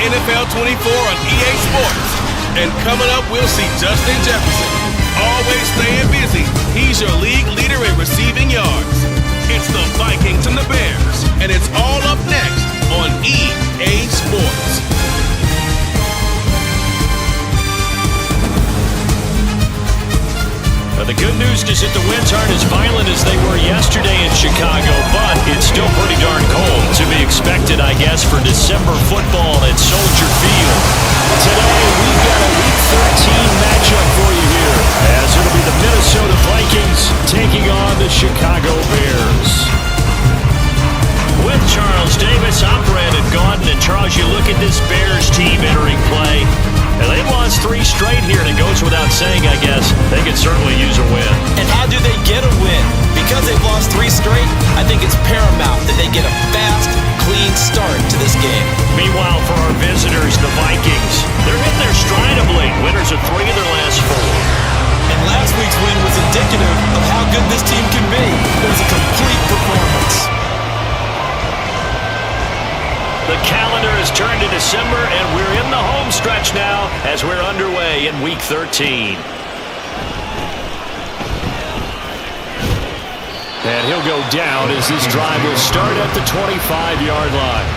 NFL 24 on EA Sports. And coming up, we'll see Justin Jefferson. Always staying busy, he's your league leader in receiving yards. It's the Vikings and the Bears, and it's all up next on EA Sports. The good news is that the winds aren't as violent as they were yesterday in Chicago, but it's still pretty darn cold. To be expected, I guess, for December football at Soldier Field. Today, we've got a Week 13 matchup for you here, as it'll be the Minnesota Vikings taking on the Chicago Bears. straight here, and it goes without saying, I guess, they could certainly use a win. And how do they get a win? Because they've lost 3 straight, I think it's paramount that they get a fast, clean start to this game. Meanwhile, for our visitors, the Vikings, they're hitting their stride of late. Winners of 3 of their last 4. And last week's win was indicative of how good this team can be. It was a complete performance. The calendar has turned to December, and we're in the home stretch now as we're underway in Week 13. And he'll go down as this drive will start at the 25-yard line.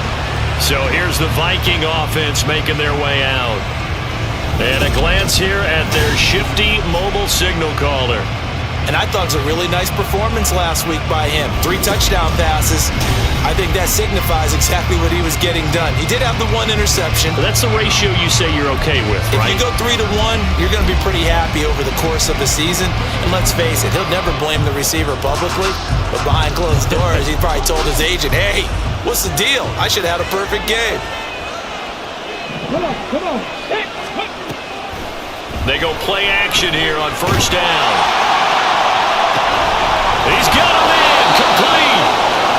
So here's the Viking offense making their way out. And a glance here at their shifty mobile signal caller. And I thought it was a really nice performance last week by him. 3 touchdown passes. I think that signifies exactly what he was getting done. He did have the 1 interception. But that's the ratio you say you're okay with, right? If you go 3-1, you're going to be pretty happy over the course of the season. And let's face it, he'll never blame the receiver publicly. But behind closed doors, he probably told his agent, hey, what's the deal? I should have had a perfect game. Come on. They go play action here on first down. He's got him in, complete.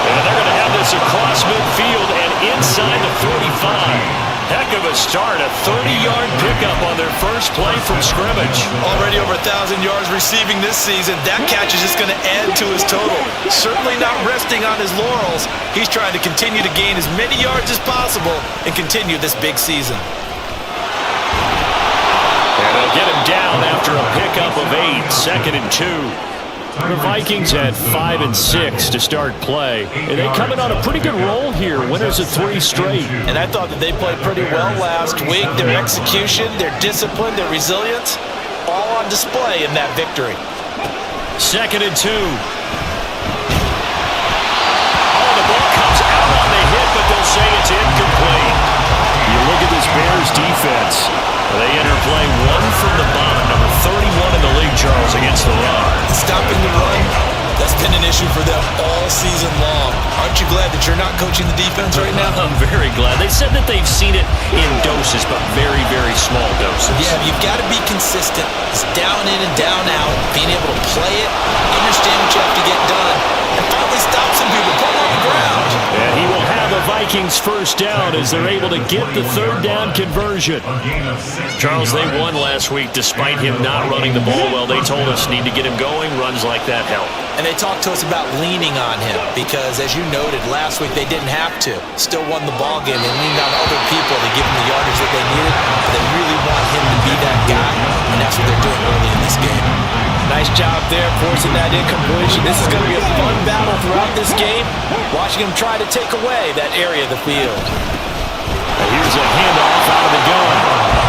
And they're going to have this across midfield and inside the 45. Heck of a start, a 30-yard pickup on their first play from scrimmage. Already over 1,000 yards receiving this season. That catch is just going to add to his total. Certainly not resting on his laurels. He's trying to continue to gain as many yards as possible and continue this big season. And they'll get him down after a pickup of 8, 2nd and 2. The Vikings had 5 and 6 to start play. And they come in on a pretty good roll here. Winners of 3 straight. And I thought that they played pretty well last week. Their execution, their discipline, their resilience, all on display in that victory. 2nd and 2. Oh, the ball comes out on the hit, but they'll say it's incomplete. You look at this Bears defense. They interplay 1 from the bottom, number 31 in the league, Charles, against the run. Stopping the run, that's been an issue for them all season long. Aren't you glad that you're not coaching the defense right now? I'm very glad. They said that they've seen it in doses, but very, very small doses. Yeah, you've got to be consistent. It's down in and down out, being able to play it, understand what you have to get done, and finally stop some people, put them on the ground. And he will have a Vikings first down as they're able to get the 3rd down conversion. Charles, they won last week despite him not running the ball well. They told us need to get him going. Runs like that help. And they talked to us about leaning on him because, as you noted, last week they didn't have to. Still won the ball game. They leaned on other people to give him the yardage that they needed. But they really want him to be that guy, and that's what they're doing early in this game. Nice job there, forcing that incompletion. This is going to be a fun battle throughout this game. Watching him try to take away that area of the field. And here's a handoff out of the gun.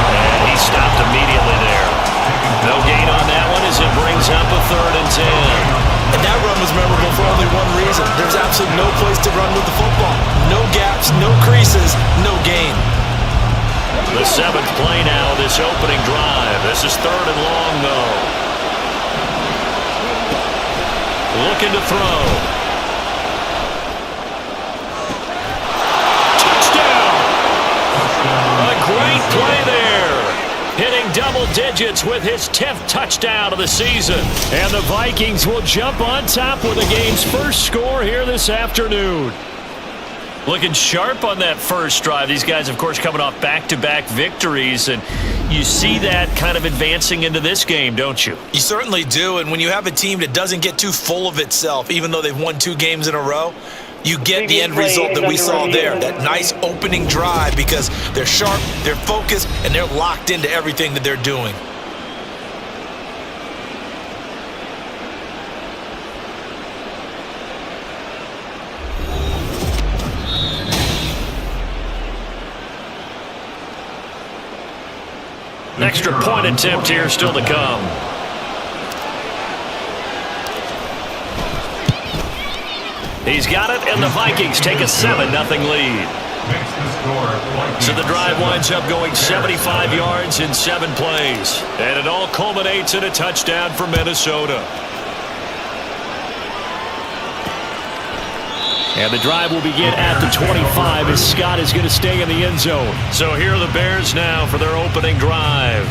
And he stopped immediately there. No gain on that one as it brings up a 3rd and 10. And that run was memorable for only one reason. There's absolutely no place to run with the football. No gaps, no creases, no gain. The 7th play now, this opening drive. This is 3rd and long, though. Looking to throw. Touchdown! A great play there. Hitting double digits with his 10th touchdown of the season. And the Vikings will jump on top with the game's first score here this afternoon. Looking sharp on that first drive. These guys, of course, coming off back-to-back victories, and you see that kind of advancing into this game, don't you? You certainly do, and when you have a team that doesn't get too full of itself, even though they've won 2 games in a row, you get the end result that we saw there, that nice opening drive, because they're sharp, they're focused, and they're locked into everything that they're doing. An extra point attempt here still to come. He's got it, and the Vikings take a 7-0 lead. So the drive winds up going 75 yards in 7 plays. And it all culminates in a touchdown for Minnesota. And the drive will begin at the 25 as Scott is going to stay in the end zone. So here are the Bears now for their opening drive.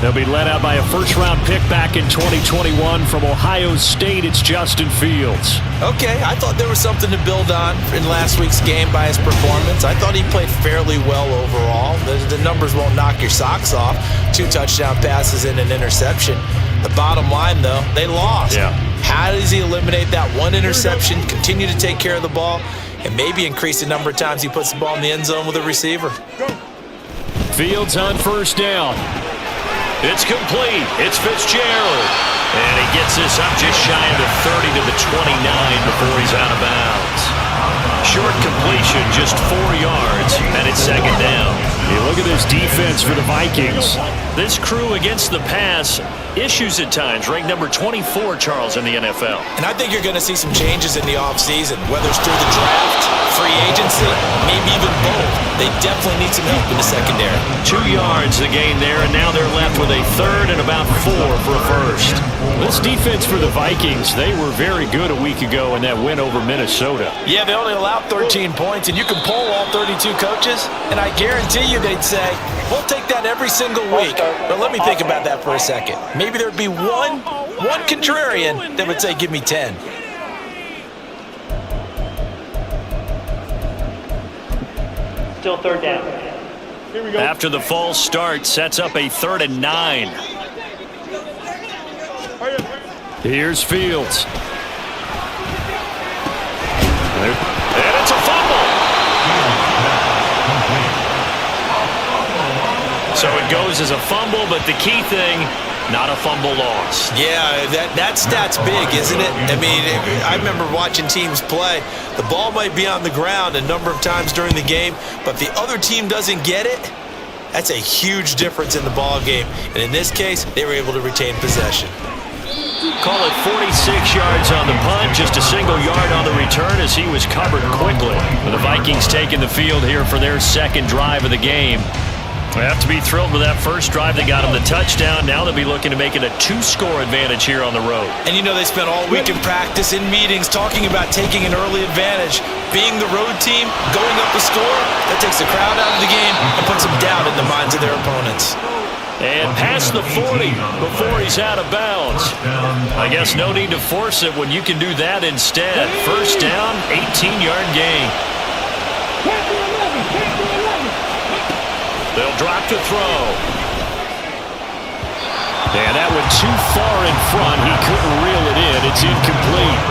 They'll be led out by a first-round pick back in 2021 from Ohio State. It's Justin Fields. Okay, I thought there was something to build on in last week's game by his performance. I thought he played fairly well overall. The numbers won't knock your socks off. 2 touchdown passes and an interception. The bottom line, though, they lost. Yeah. How does he eliminate that one interception, continue to take care of the ball, and maybe increase the number of times he puts the ball in the end zone with a receiver? Fields on first down. It's complete. It's Fitzgerald. And he gets this up just shy of the 30 to the 29 before he's out of bounds. Short completion, just 4 yards, and it's second down. Hey, look at this defense for the Vikings. This crew against the pass, issues at times, ranked number 24, Charles, in the NFL. And I think you're going to see some changes in the offseason, whether it's through the draft, free agency, maybe even both. They definitely need some help in the secondary. 2 yards the gain there, and now they're left with a third and about 4 for a first. This defense for the Vikings, they were very good a week ago in that win over Minnesota. Yeah, they only allowed 13 points, and you can poll all 32 coaches, and I guarantee you they'd say, we'll take that every single week. But let me think about that for a second. Maybe there'd be one contrarian that would say, give me 10. Still third down. Here we go. After the false start, sets up a 3rd and 9. Here's Fields. And it's a fumble. So it goes as a fumble, but the key thing, not a fumble loss. Yeah, that stat's big, isn't it? I mean, I remember watching teams play. The ball might be on the ground a number of times during the game, but if the other team doesn't get it, that's a huge difference in the ball game. And in this case, they were able to retain possession. Call it 46 yards on the punt, just a single yard on the return as he was covered quickly. The Vikings taking the field here for their second drive of the game. They have to be thrilled with that first drive. They got him the touchdown. Now they'll be looking to make it a 2-score advantage here on the road. And you know they spent all week in practice, in meetings, talking about taking an early advantage. Being the road team, going up a score, that takes the crowd out of the game and puts them down in the minds of their opponents. And past the 40 before he's out of bounds. I guess no need to force it when you can do that instead. First down, 18-yard gain. They'll drop to throw. And that went too far in front. He couldn't reel it in. It's incomplete.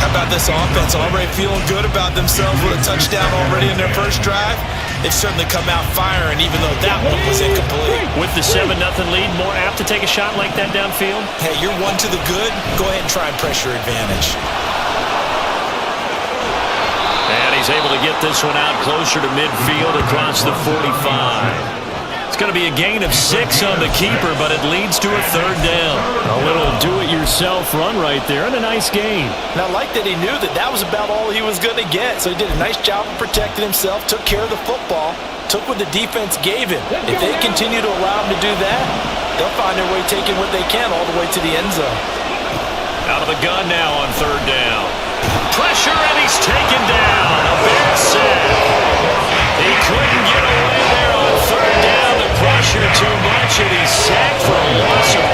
How about this offense? Already feeling good about themselves with a touchdown already in their first drive. They've certainly come out firing, even though that one was incomplete. With the 7-0 lead, more apt to take a shot like that downfield? Hey, you're one to the good. Go ahead and try and press your advantage. And he's able to get this one out closer to midfield across the 45. It's going to be a gain of 6 on the keeper, but it leads to a third down. A little do-it-yourself run right there and a nice gain. And I like that he knew that that was about all he was going to get. So he did a nice job of protecting himself, took care of the football, took what the defense gave him. If they continue to allow him to do that, they'll find their way taking what they can all the way to the end zone. Out of the gun now on third down. Pressure, and he's taken down. A Bear sack. He couldn't get away there on third down. The pressure too much, and he's sacked for a loss of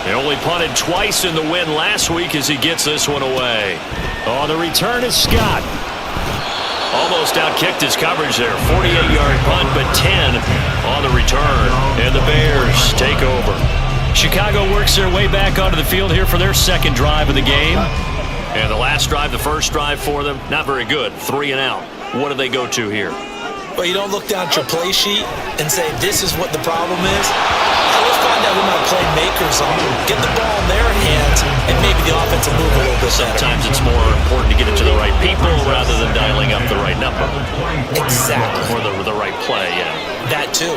12. They only punted twice in the win last week as he gets this one away. On the return is Scott. Almost outkicked his coverage there. 48-yard punt, but 10 on the return. And the Bears take over. Chicago works their way back onto the field here for their second drive of the game. And the last drive, the first drive for them, not very good. 3 and out. What do they go to here? Well, you don't look down at your play sheet and say, this is what the problem is. Let's find out who my playmakers are. Get the ball in their hands, and maybe the offense will move a little bit better. Sometimes it's more important to get it to the right people rather than dialing up the right number. Exactly. Or the right play, yeah. That too.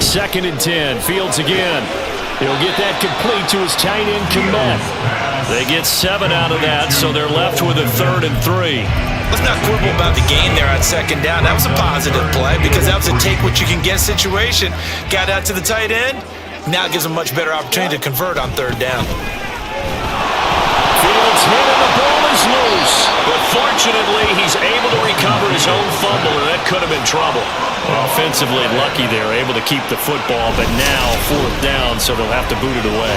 2nd and 10. Fields again. He'll get that complete to his tight end, Komet. They get 7 out of that, so they're left with a 3rd and 3. Let's not quibble about the gain there on second down. That was a positive play because that was a take-what-you-can-get situation. Got out to the tight end. Now it gives them a much better opportunity to convert on third down. Fields It's hit and the ball is loose. But fortunately, he's able to recover his own fumble, and that could have been trouble. Offensively lucky they're able to keep the football, but now 4th down, so they'll have to boot it away.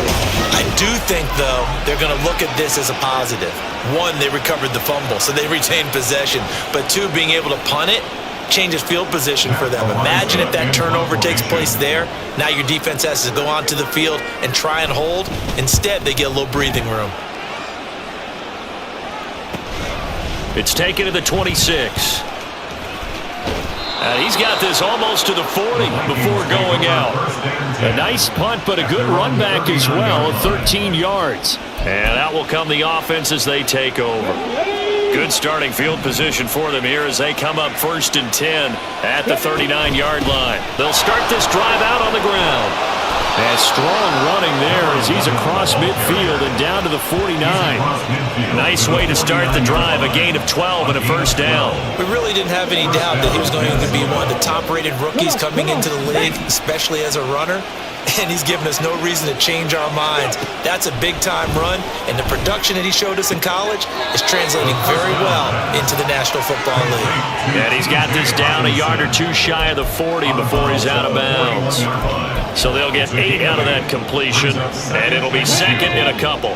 I do think, though, they're going to look at this as a positive. 1, they recovered the fumble, so they retained possession. But 2, being able to punt it changes field position for them. Imagine if that turnover takes place there. Now your defense has to go onto the field and try and hold. Instead, they get a little breathing room. It's taken to the 26. And he's got this almost to the 40 before going out. A nice punt, but a good run back as well, 13 yards. And out will come the offense as they take over. Good starting field position for them here as they come up 1st and 10 at the 39-yard line. They'll start this drive out on the ground. And strong running there as he's across midfield and down to the 49. Nice way to start the drive, a gain of 12 and a 1st down. We really didn't have any doubt that he was going to be one of the top-rated rookies coming into the league, especially as a runner. And he's given us no reason to change our minds. That's a big-time run, and the production that he showed us in college is translating very well into the National Football League. And he's got this down a yard or 2 shy of the 40 before he's out of bounds. So they'll get 8 out of that completion, and it'll be 2nd and a couple.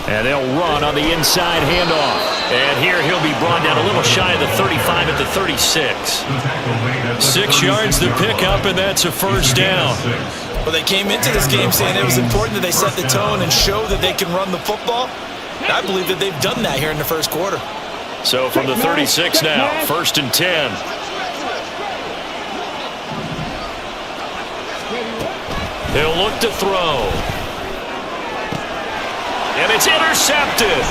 And they'll run on the inside handoff. And here he'll be brought down a little shy of the 35 at the 36. 6 yards to pick up, and that's a 1st down. Well, they came into this game saying it was important that they set the tone and show that they can run the football. I believe that they've done that here in the 1st quarter. So from the 36 now, 1st and 10. They'll look to throw. And it's intercepted.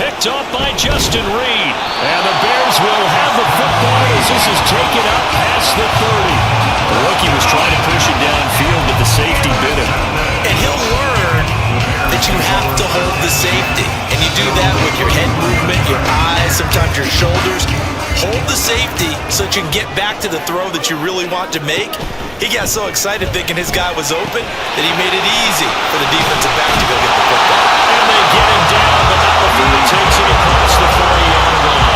Picked off by Justin Reed. And the Bears will have the football as this is taken up past the 30. The rookie was trying to push it downfield, but the safety bit him. And he'll learn that you have to hold the safety. And you do that with your head movement, your eyes, sometimes your shoulders. Hold the safety so that you can get back to the throw that you really want to make. He got so excited thinking his guy was open that he made it easy for the defensive back to go get the football. And they get him down, but now the ball takes it across the 40-yard line.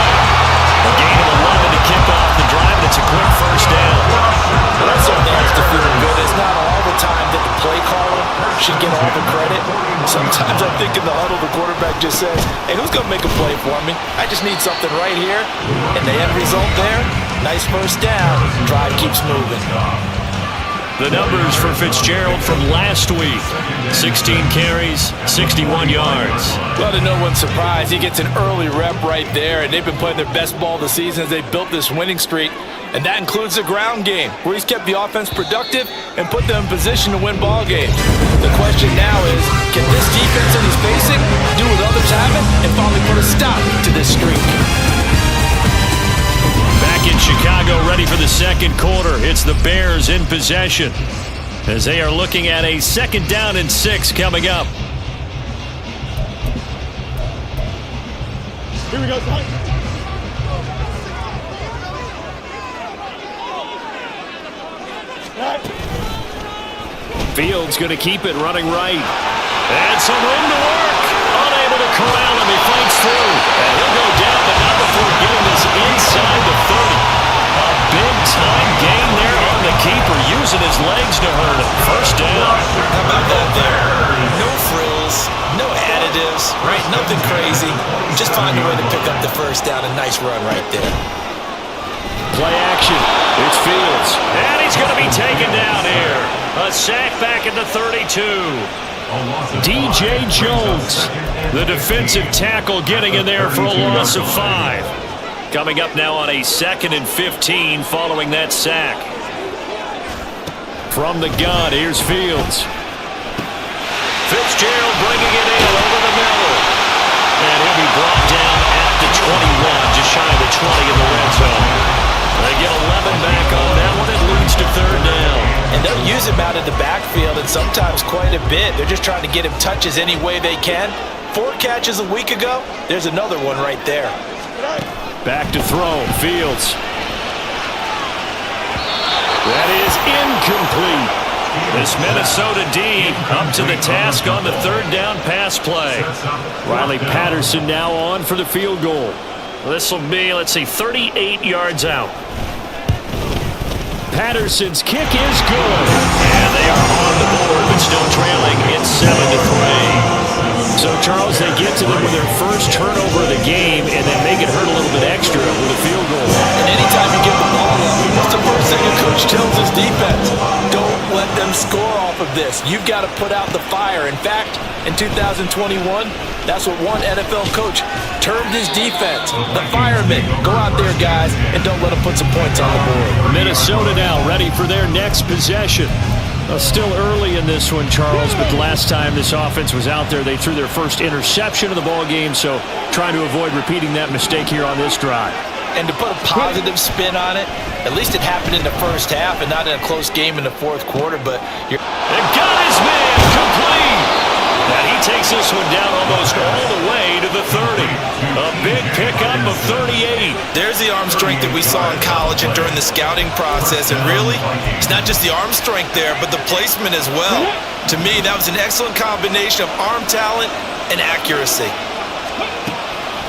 A gain of 11 to kick off the drive, and it's a quick 1st down. Well, that's something that's to feel good. It's not all the time that the play caller should get all the credit. Sometimes I think in the huddle, the quarterback just says, hey, who's going to make a play for me? I just need something right here. And the end result there, nice 1st down. Drive keeps moving. The numbers for Fitzgerald from last week. 16 carries, 61 yards. Well, to no one's surprise, he gets an early rep right there, and they've been playing their best ball this season as they built this winning streak. And that includes the ground game, where he's kept the offense productive and put them in position to win ball games. The question now is, can this defense that he's facing do what others haven't and finally put a stop to this streak? Back in Chicago, ready for the 2nd quarter. It's the Bears in possession as they are looking at a 2nd down and 6 coming up. Here we go, son. Fields going to keep it running right. And some room to work. Unable to corral him. He fights through. And he'll go down, but not before getting this inside the 30. A big-time gain there on the keeper, using his legs to hurt him. 1st down. How about that there? No frills, no additives, right? Nothing crazy. Just find a way to pick up the 1st down. A nice run right there. Play action. It's Fields. And he's going to be taken down here. A sack back at the 32. DJ Jones, the defensive tackle, getting in there for a loss of 5. Coming up now on a 2nd and 15 following that sack. From the gun, here's Fields. Fitzgerald bringing it in over the middle. And he'll be brought down at the 21, just shy of the 20 in the red zone. They get 11 back on that one. It leads to 3rd down. And they'll use him out of the backfield, and sometimes quite a bit. They're just trying to get him touches any way they can. 4 catches a week ago. There's another one right there. Back to throw. Fields. That is incomplete. This Minnesota D up to the task on the third down pass play. Riley Patterson now on for the field goal. This will be, 38 yards out. Patterson's kick is good. And they are on the board, but still trailing. It's 7-3. So, Charles, they get to them with their first turnover of the game and then make it hurt a little bit extra with a field goal. And anytime you give the ball up, what's the first thing a coach tells his defense? Don't let them score off of this. You've got to put out the fire. In fact, in 2021, that's what one NFL coach termed his defense. The firemen. Go out there, guys, and don't let them put some points on the board. Minnesota now ready for their next possession. Still early in this one, Charles, but the last time this offense was out there, they threw their first interception of the ball game, so trying to avoid repeating that mistake here on this drive. And to put a positive spin on it, at least it happened in the first half and not in a close game in the fourth quarter, but you're... And got his man complete! And he takes this one down almost all the way to the 30. A big pickup of 38. There's the arm strength that we saw in college and during the scouting process. And really, it's not just the arm strength there, but the placement as well. To me, that was an excellent combination of arm talent and accuracy.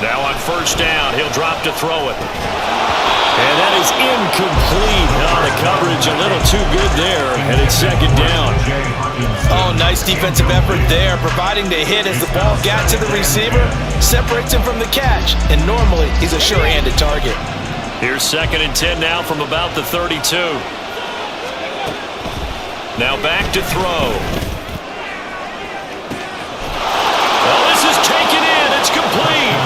Now on first down, he'll drop to throw it. And that is incomplete. Now the coverage a little too good there, and it's second down. Oh, nice defensive effort there, providing the hit as the ball got to the receiver, separates him from the catch, and normally he's a sure-handed target. Here's 2nd and 10 now from about the 32. Now back to throw. Well, this is taken in. It's complete.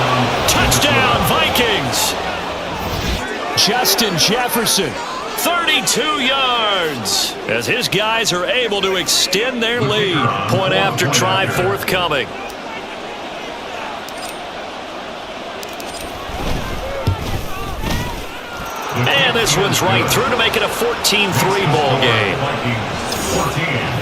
Touchdown, Vikings. Justin Jefferson, 32 yards, as his guys are able to extend their lead. Point after try forthcoming. And this one's right through to make it a 14-3 ball game.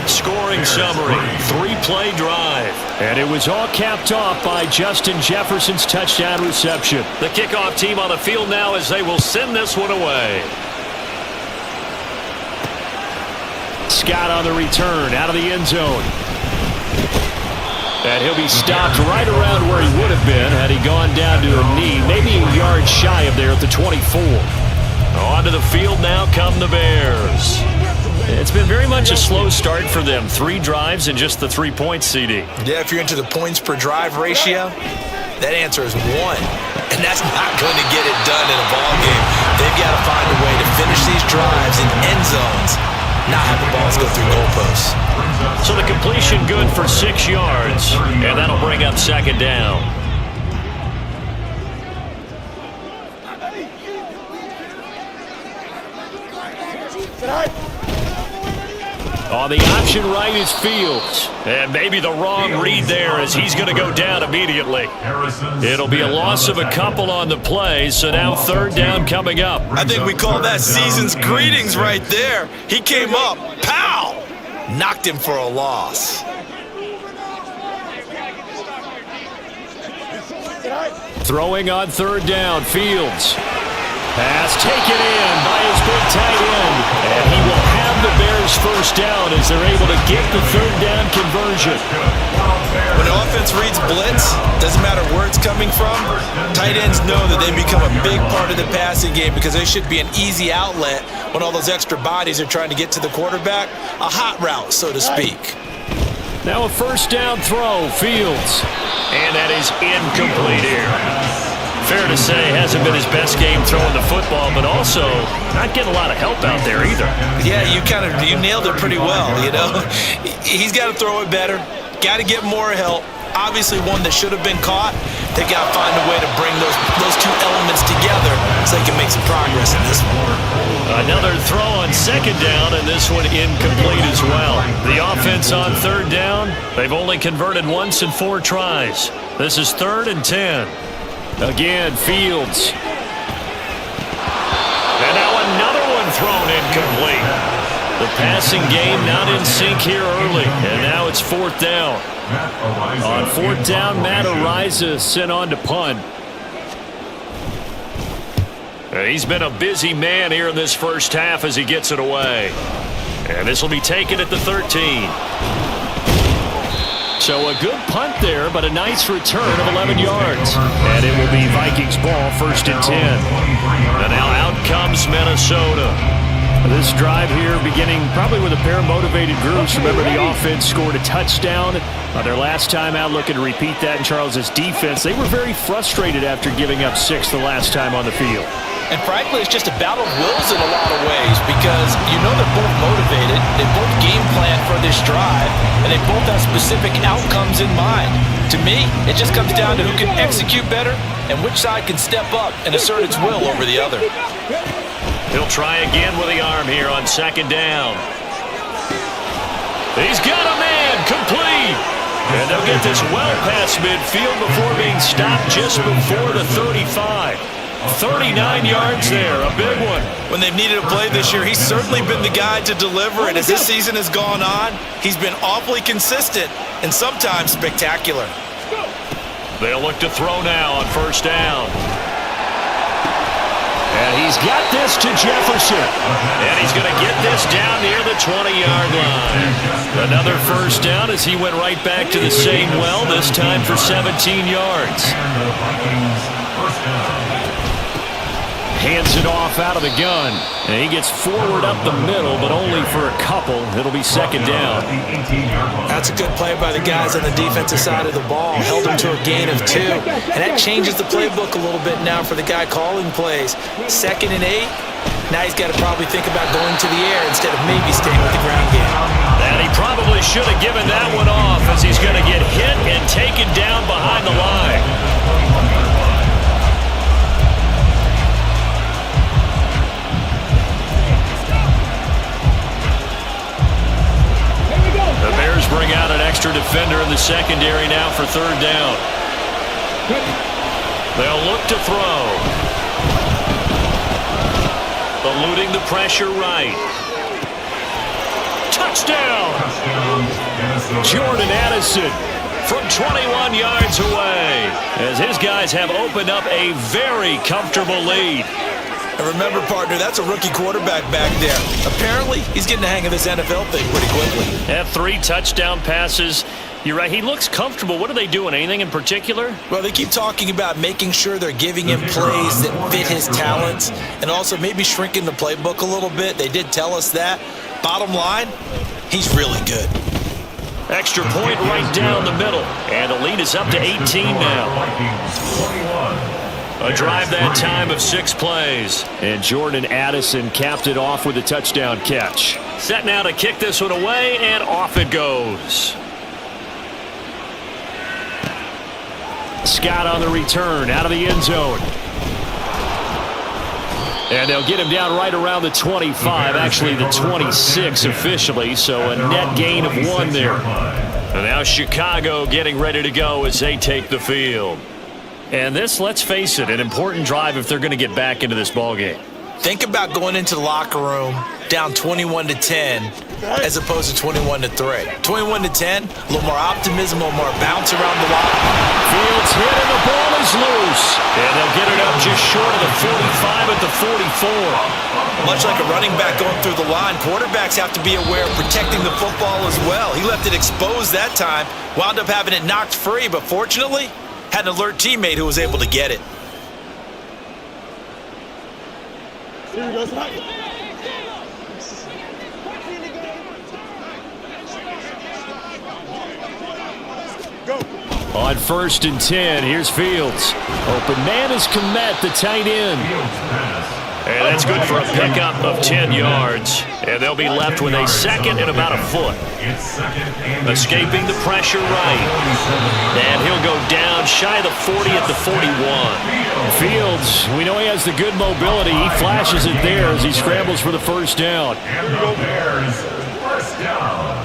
Scoring summary, 3-play drive. And it was all capped off by Justin Jefferson's touchdown reception. The kickoff team on the field now as they will send this one away. Scott on the return, out of the end zone. And he'll be stopped right around where he would have been had he gone down to a knee, maybe a yard shy of there at the 24. Onto the field now come the Bears. It's been very much a slow start for them. 3 drives and just the 3 points, CD. Yeah, if you're into the points per drive ratio, that answer is 1. And that's not going to get it done in a ball game. They've got to find a way to finish these drives in end zones, not have the balls go through goalposts. So the completion good for 6 yards, and that'll bring up 2nd down. On the option right is Fields. And maybe the wrong read there as he's going to go down immediately. It'll be a loss of a couple on the play, so now 3rd down coming up. I think we call that season's greetings right there. He came up, pow! Knocked him for a loss. Throwing on 3rd down, Fields. Pass taken in by his big tight end. And he will have the Bears first down as they're able to get the 3rd down conversion. When an offense reads blitz, doesn't matter where it's coming from, tight ends know that they become a big part of the passing game because they should be an easy outlet when all those extra bodies are trying to get to the quarterback. A hot route, so to speak. Now a first down throw, Fields. And that is incomplete here. Fair to say, hasn't been his best game throwing the football, but also not getting a lot of help out there either. Yeah, you nailed it pretty well, you know. He's got to throw it better, got to get more help. Obviously one that should have been caught. They got to find a way to bring those two elements together so they can make some progress in this one. Another throw on 2nd down, and this one incomplete as well. The offense on 3rd down, they've only converted once in 4 tries. This is 3rd and 10. Again, Fields. And now another one thrown incomplete. The passing game not in sync here early, and now it's 4th down. On 4th down, Matt Araiza sent on to punt. He's been a busy man here in this first half as he gets it away. And this will be taken at the 13. So a good punt there, but a nice return of 11 yards. And it will be Vikings ball, 1st and 10. And now out comes Minnesota. This drive here beginning probably with a pair of motivated groups. Remember, the offense scored a touchdown their last time out, looking to repeat that in Charles's defense. They were very frustrated after giving up 6 the last time on the field. And frankly, it's just a battle of wills in a lot of ways because you know they're both motivated, they both game plan for this drive, and they both have specific outcomes in mind. To me, it just comes down to who can execute better and which side can step up and assert its will over the other. He'll try again with the arm here on 2nd down. He's got a man, complete. And they'll get this well past midfield before being stopped just before the 35. 39 yards there, a big one. When they've needed a play this year, he's certainly been the guy to deliver, and as this season has gone on, he's been awfully consistent and sometimes spectacular. They'll look to throw now on 1st down. And he's got this to Jefferson. And he's going to get this down near the 20-yard line. Another 1st down as he went right back to the same well, this time for 17 yards. Hands it off out of the gun. And he gets forward up the middle, but only for a couple. It'll be 2nd down. That's a good play by the guys on the defensive side of the ball. Held him to a gain of 2. And that changes the playbook a little bit now for the guy calling plays. 2nd and 8. Now he's got to probably think about going to the air instead of maybe staying with the ground game. And he probably should have given that one off as he's going to get hit and taken down behind the line. The Bears bring out an extra defender in the secondary now for 3rd down. They'll look to throw. Eluding the pressure right. Touchdown! Jordan Addison from 21 yards away as his guys have opened up a very comfortable lead. And remember, partner, that's a rookie quarterback back there. Apparently, he's getting the hang of this NFL thing pretty quickly. Have 3 touchdown passes. You're right, he looks comfortable. What are they doing? Anything in particular? Well, they keep talking about making sure they're giving him plays that fit his talents and also maybe shrinking the playbook a little bit. They did tell us that. Bottom line, he's really good. Extra point right down the middle. And the lead is up to 18 now. A drive that time of 6 plays. And Jordan Addison capped it off with a touchdown catch. Set now to kick this one away, and off it goes. Scott on the return, out of the end zone. And they'll get him down right around the 25, actually the 26 officially, so a net gain of 1 there. And now Chicago getting ready to go as they take the field. And this, let's face it, an important drive if they're going to get back into this ballgame. Think about going into the locker room down 21-10 as opposed to 21-3. 21-10, a little more optimism, a little more bounce around the line. Fields hit and the ball is loose. And they'll get it up just short of the 45 at the 44. Much like a running back going through the line, quarterbacks have to be aware of protecting the football as well. He left it exposed that time, wound up having it knocked free, but fortunately, had an alert teammate who was able to get it. On 1st and 10, here's Fields. Open man is Kmet, the tight end. And that's good for a pickup of 10 yards. And they'll be left with a 2nd and about a foot. Escaping the pressure right. And he'll go down shy of the 40 at the 41. Fields, we know he has the good mobility. He flashes it there as he scrambles for the 1st down. Bears, 1st down.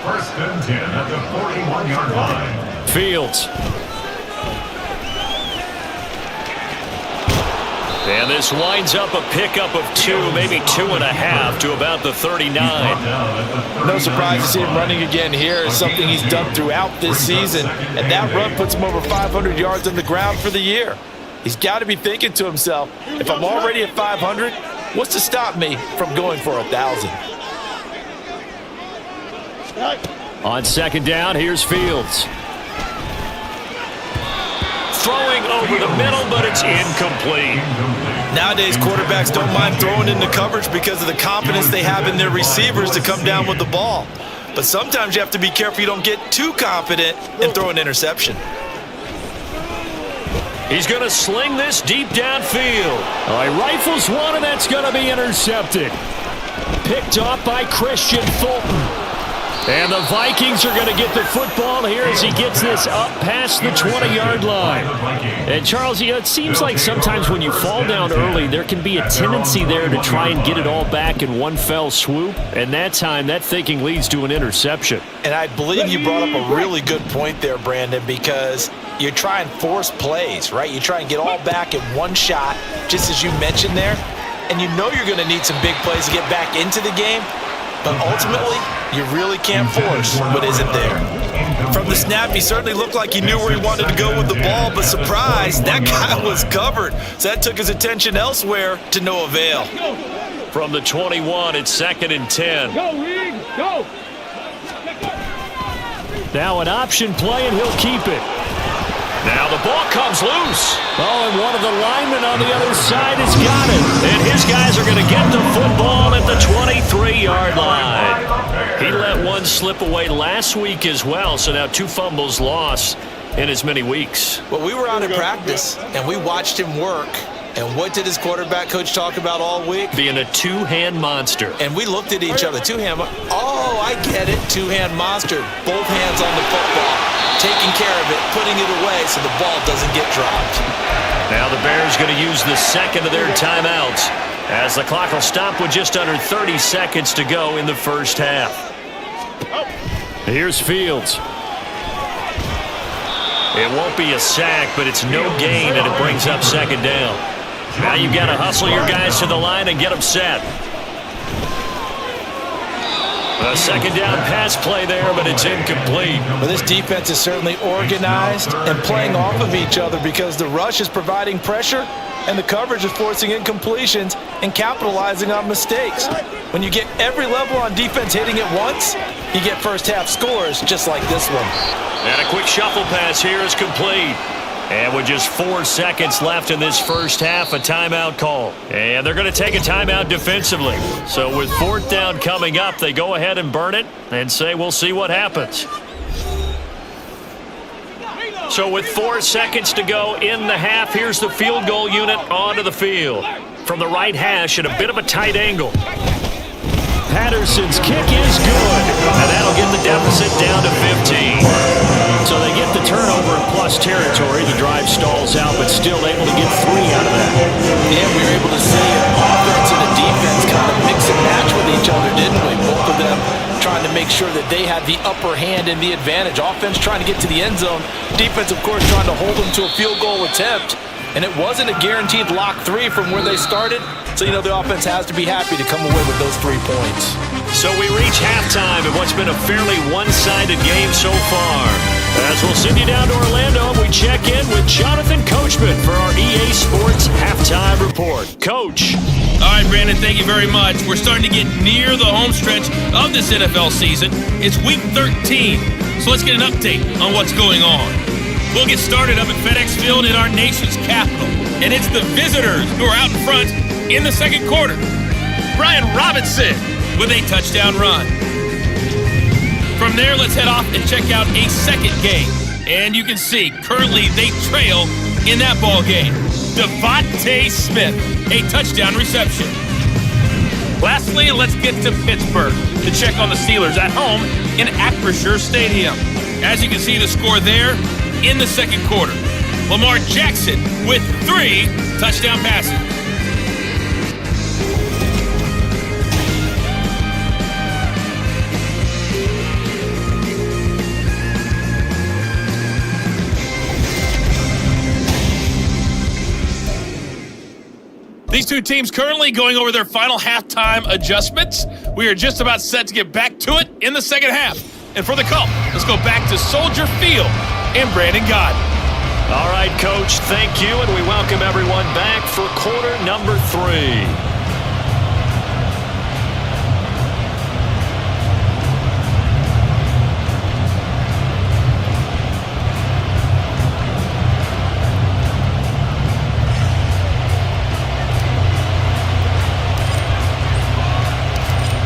1st and 10 at the 41-yard line. Fields. And this winds up a pickup of 2, maybe 2.5 to about the 39. No surprise to see him running again here. It's something he's done throughout this season. And that run puts him over 500 yards on the ground for the year. He's got to be thinking to himself, if I'm already at 500, what's to stop me from going for 1,000? On second down, here's Fields. Throwing over the middle, but it's incomplete. Nowadays, quarterbacks don't mind throwing into coverage because of the confidence they have in their receivers to come down with the ball. But sometimes you have to be careful you don't get too confident and throw an interception. He's going to sling this deep downfield. He rifles one, and that's going to be intercepted. Picked off by Christian Fulton. And the Vikings are going to get the football here as he gets this up past the 20-yard line. And, Charles, it seems like sometimes when you fall down early, there can be a tendency there to try and get it all back in one fell swoop. And that time, that thinking leads to an interception. And I believe you brought up a really good point there, Brandon, because you try and force plays, right? You try and get all back in one shot, just as you mentioned there. And you know you're going to need some big plays to get back into the game. But ultimately, you really can't force what isn't there. From the snap, he certainly looked like he knew where he wanted to go with the ball, but surprise, that guy was covered. So that took his attention elsewhere to no avail. From the 21, it's 2nd and 10. Go, Reed, go! Now an option play, and he'll keep it. Now the ball comes loose. And one of the linemen on the other side has got it. And his guys are going to get the football at the 23-yard line. He let one slip away last week as well, so now 2 fumbles lost in as many weeks. Well, we were out at practice, and we watched him work. And what did his quarterback coach talk about all week? Being a two-hand monster. And we looked at each other. Two-hand. Oh, I get it. Two-hand monster. Both hands on the football. Taking care of it, putting it away so the ball doesn't get dropped. Now the Bears going to use the second of their timeouts as the clock will stop with just under 30 seconds to go in the first half. Here's Fields. It won't be a sack, but it's no gain, and it brings up second down. Now you've got to hustle your guys to the line and get them set. A second down pass play there, but it's incomplete. Well, this defense is certainly organized and playing off of each other because the rush is providing pressure and the coverage is forcing incompletions and capitalizing on mistakes. When you get every level on defense hitting at once, you get first half scores just like this one. And a quick shuffle pass here is complete. And with just 4 seconds left in this first half, a timeout call. And they're going to take a timeout defensively. So with 4th down coming up, they go ahead and burn it and say we'll see what happens. So with 4 seconds to go in the half, here's the field goal unit onto the field. From the right hash at a bit of a tight angle. Patterson's kick is good, and that'll get the deficit down to 15. So they get the turnover in plus territory. The drive stalls out, but still able to get 3 out of that. And we were able to see offense and the defense kind of mix and match with each other, didn't we? Both of them trying to make sure that they had the upper hand and the advantage. Offense trying to get to the end zone. Defense, of course, trying to hold them to a field goal attempt. And it wasn't a guaranteed lock 3 from where they started. So, you know, the offense has to be happy to come away with those 3 points. So we reach halftime in what's been a fairly one-sided game so far. As we'll send you down to Orlando, we check in with Jonathan Coachman for our EA Sports Halftime Report. Coach. All right, Brandon, thank you very much. We're starting to get near the home stretch of this NFL season. It's week 13, so let's get an update on what's going on. We'll get started up at FedEx Field in our nation's capital, and it's the visitors who are out in front in the second quarter. Brian Robinson with a touchdown run. From there, let's head off and check out a second game. And you can see, currently they trail in that ball game. Devontae Smith, a touchdown reception. Lastly, let's get to Pittsburgh to check on the Steelers at home in Acrisure Stadium. As you can see, the score there in the second quarter. Lamar Jackson with 3 touchdown passes. These two teams currently going over their final halftime adjustments. We are just about set to get back to it in the second half. And for the call, let's go back to Soldier Field and Brandon Gaudin. All right, Coach, thank you, and we welcome everyone back for quarter number 3.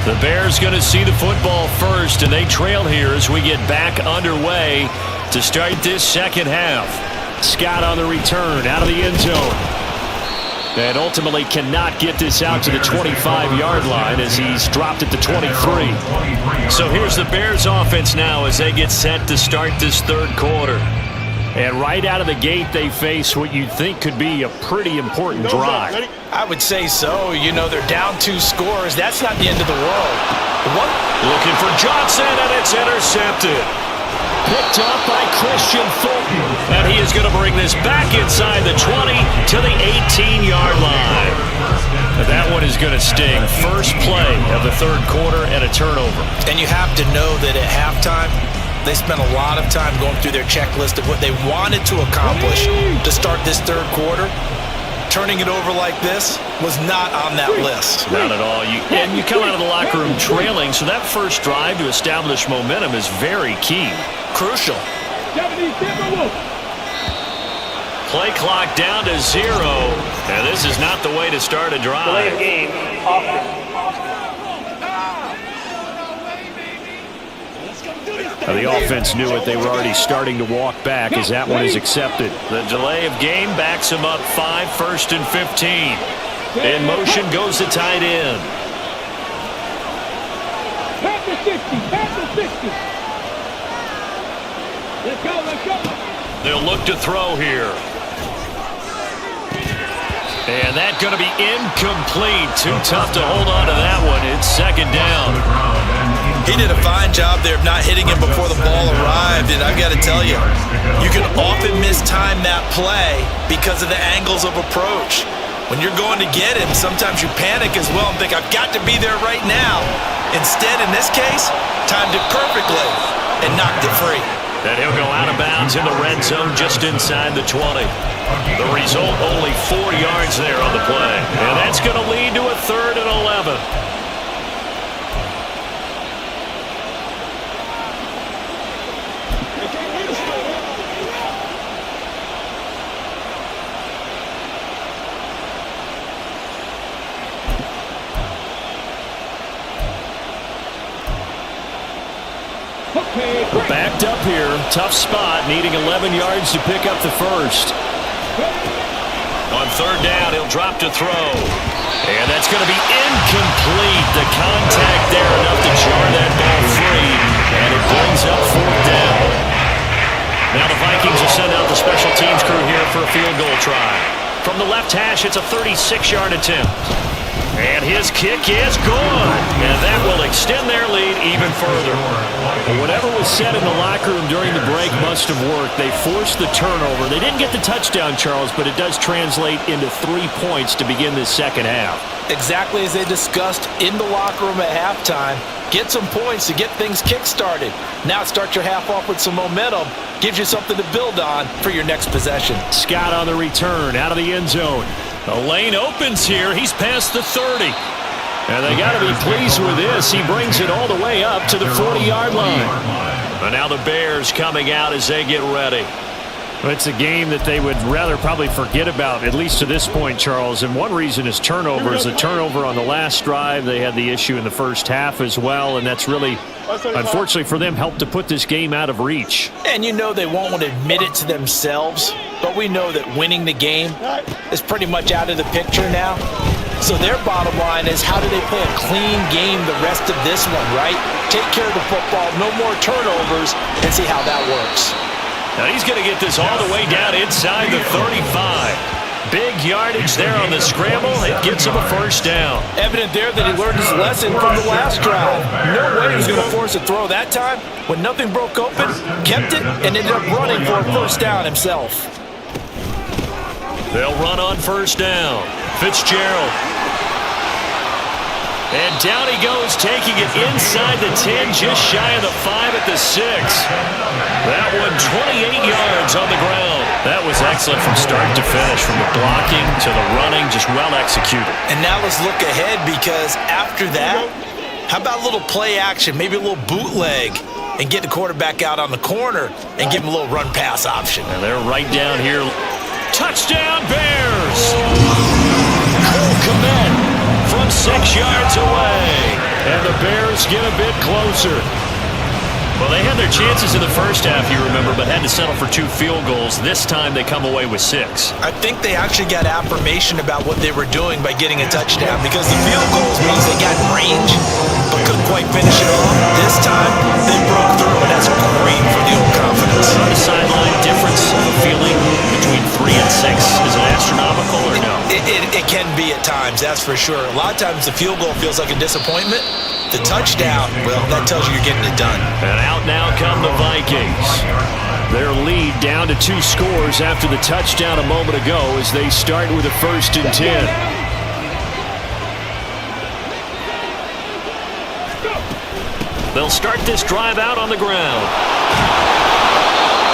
The Bears going to see the football first, and they trail here as we get back underway to start this second half. Scott on the return out of the end zone. And ultimately cannot get this out to the 25-yard line as he's dropped it to 23. So here's the Bears offense now as they get set to start this third quarter. And right out of the gate, they face what you think could be a pretty important drive. I would say so. You know, they're down 2 scores. That's not the end of the world. Looking for Johnson, and it's intercepted. Picked up by Christian Fulton. And he is going to bring this back inside the 20 to the 18-yard line. That one is going to sting. First play of the third quarter and a turnover. And you have to know that at halftime, they spent a lot of time going through their checklist of what they wanted to accomplish to start this third quarter. Turning it over like this was not on that list. Not at all. And you come out of the locker room trailing, so that first drive to establish momentum is very key. Crucial. Play clock down to 0, and this is not the way to start a drive. Delay of game, offense. The offense knew it. They were already starting to walk back as that one is accepted. The delay of game backs him up 5, 1st and 15. In motion goes the tight end. Pass the 60. Let's go. They'll look to throw here. And that's going to be incomplete. Too tough to hold on to that one. It's second down. He did a fine job there of not hitting him before the ball arrived, and I've got to tell you, you can often mistime that play because of the angles of approach. When you're going to get him, sometimes you panic as well and think, I've got to be there right now. Instead, in this case, timed it perfectly and knocked it free. And he'll go out of bounds in the red zone just inside the 20. The result, only 4 yards there on the play. And that's going to lead to a 3rd and 11. Backed up here, tough spot, needing 11 yards to pick up the first. On 3rd down, he'll drop to throw. And that's going to be incomplete. The contact there enough to jar that ball free. And it brings up 4th down. Now the Vikings will send out the special teams crew here for a field goal try. From the left hash, it's a 36-yard attempt. And his kick is good. And that will extend their lead even further. Well, whatever was said in the locker room during the break must have worked. They forced the turnover. They didn't get the touchdown, Charles, but it does translate into 3 points to begin this second half. Exactly as they discussed in the locker room at halftime. Get some points to get things kick-started. Now start your half off with some momentum. Gives you something to build on for your next possession. Scott on the return, out of the end zone. The lane opens here. He's past the 30. And they got to be pleased with this. He brings it all the way up to the 40-yard line. But now the Bears coming out as they get ready. It's a game that they would rather probably forget about, at least to this point, Charles. And one reason is turnovers. A turnover on the last drive. They had the issue in the first half as well. And that's really, unfortunately for them, helped to put this game out of reach. And you know they won't want to admit it to themselves. But we know that winning the game is pretty much out of the picture now. So their bottom line is, how do they play a clean game the rest of this one, right? Take care of the football, no more turnovers, and see how that works. Now he's going to get this all the way down inside the 35. Big yardage there on the scramble. It gets him a first down. Evident there that he learned his lesson from the last drive. No way he was going to force a throw that time. When nothing broke open, kept it, and ended up running for a first down himself. They'll run on first down. Fitzgerald. And down he goes, taking it inside the 10, just shy of the 5 at the 6. That one 28 yards on the ground. That was excellent from start to finish, from the blocking to the running, just well executed. And now let's look ahead, because after that, how about a little play action, maybe a little bootleg, and get the quarterback out on the corner and give him a little run-pass option. And they're right down here. Touchdown, Bears! Cole Kmet from 6 yards away. And the Bears get a bit closer. Well, they had their chances in the first half, you remember, but had to settle for 2 field goals. This time they come away with 6. I think they actually got affirmation about what they were doing by getting a touchdown, because the field goals means they got range but couldn't quite finish it off. This time they broke through, and that's great for the old confidence. The sideline difference of feeling between 3 and 6, is it astronomical or no? It can be at times, that's for sure. A lot of times the field goal feels like a disappointment. The touchdown, well, that tells you you're getting it done. And out now come the Vikings. Their lead down to 2 scores after the touchdown a moment ago as they start with a 1st and 10. They'll start this drive out on the ground.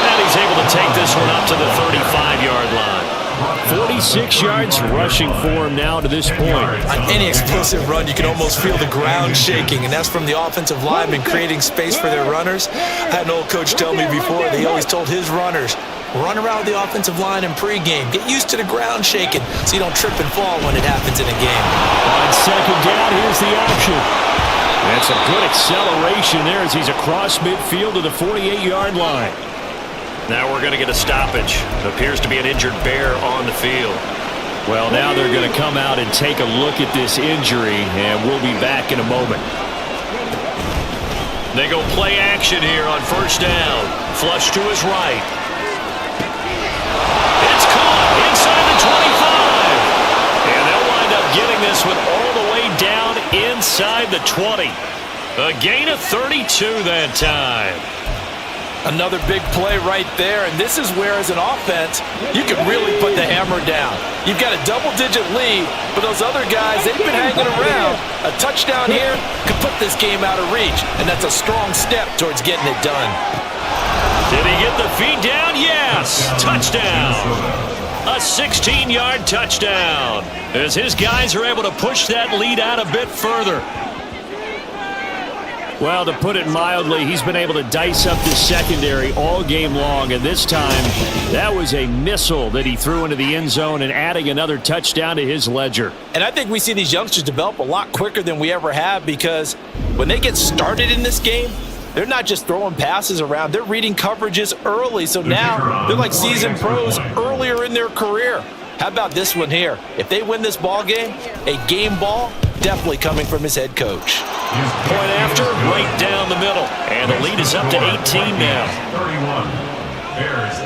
And he's able to take this one up to the 35-yard line. 46 yards rushing for him now to this point. On any explosive run, you can almost feel the ground shaking, and that's from the offensive linemen creating space for their runners. I had an old coach tell me before, that he always told his runners, run around the offensive line in pregame. Get used to the ground shaking so you don't trip and fall when it happens in a game. On 2nd down, here's the option. That's a good acceleration there as he's across midfield to the 48-yard line. Now we're going to get a stoppage. Appears to be an injured Bear on the field. Well, now they're going to come out and take a look at this injury, and we'll be back in a moment. They go play action here on 1st down. Flush to his right. It's caught inside the 25. And they'll wind up getting this one all the way down inside the 20. A gain of 32 that time. Another big play right there, and this is where, as an offense, you can really put the hammer down. You've got a double-digit lead, but those other guys, they've been hanging around. A touchdown here could put this game out of reach, and that's a strong step towards getting it done. Did he get the feed down? Yes! Touchdown! A 16-yard touchdown, as his guys are able to push that lead out a bit further. Well, to put it mildly, he's been able to dice up the secondary all game long, and this time that was a missile that he threw into the end zone and adding another touchdown to his ledger. And I think we see these youngsters develop a lot quicker than we ever have, because when they get started in this game, they're not just throwing passes around, they're reading coverages early, so now they're like seasoned pros earlier in their career. How about this one here? If they win this ball game, a game ball, definitely coming from his head coach. Point after, right down the middle. And the lead is up to 18 now. 31. Bears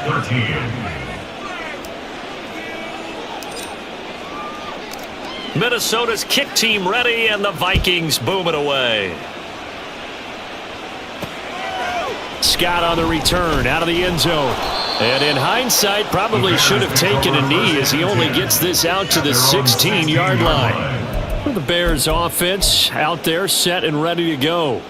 13. Minnesota's kick team ready, and the Vikings boom it away. Scott on the return, out of the end zone. And in hindsight, probably should have taken a knee as he only gets this out to the 16-yard line. The Bears offense out there set and ready to go.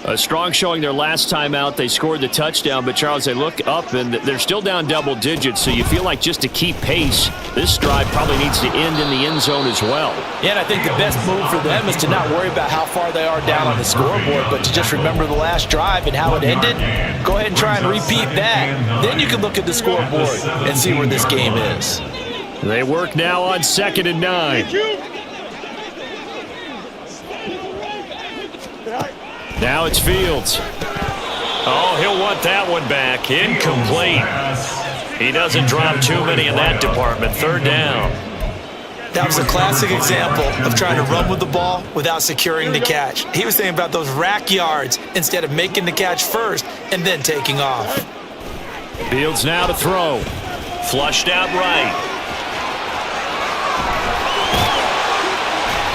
A strong showing their last time out. They scored the touchdown, but Charles, they look up and they're still down double digits, so you feel like just to keep pace, this drive probably needs to end in the end zone as well. Yeah, and I think the best move for them is to not worry about how far they are down on the scoreboard, but to just remember the last drive and how it ended. Go ahead and try and repeat that. Then you can look at the scoreboard and see where this game is. They work now on 2nd and 9. Now it's Fields. Oh, he'll want that one back. Incomplete. He doesn't drop too many in that department. 3rd down. That was a classic example of trying to run with the ball without securing the catch. He was thinking about those rack yards instead of making the catch first and then taking off. Fields now to throw. Flushed out right.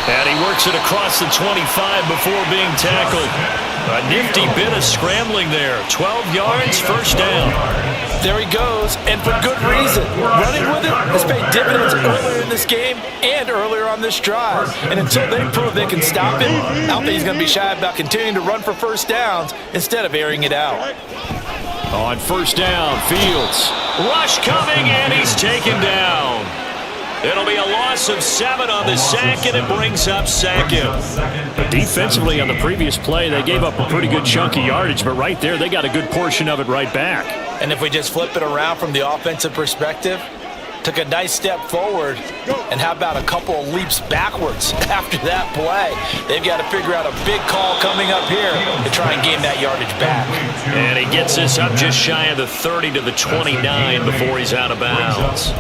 And he works it across the 25 before being tackled. A nifty bit of scrambling there. 12 yards, first down. There he goes, and for good reason. Running with it has paid dividends earlier in this game and earlier on this drive. And until they prove they can stop him, I don't think he's going to be shy about continuing to run for first downs instead of airing it out. On first down, Fields. Rush coming, and he's taken down. It'll be a loss of 7 on the sack, and it brings up second. But defensively on the previous play, they gave up a pretty good chunk of yardage, but right there, they got a good portion of it right back. And if we just flip it around from the offensive perspective, took a nice step forward, and how about a couple of leaps backwards after that play? They've got to figure out a big call coming up here to try and gain that yardage back. And he gets this up just shy of the 30 to the 29 before he's out of bounds.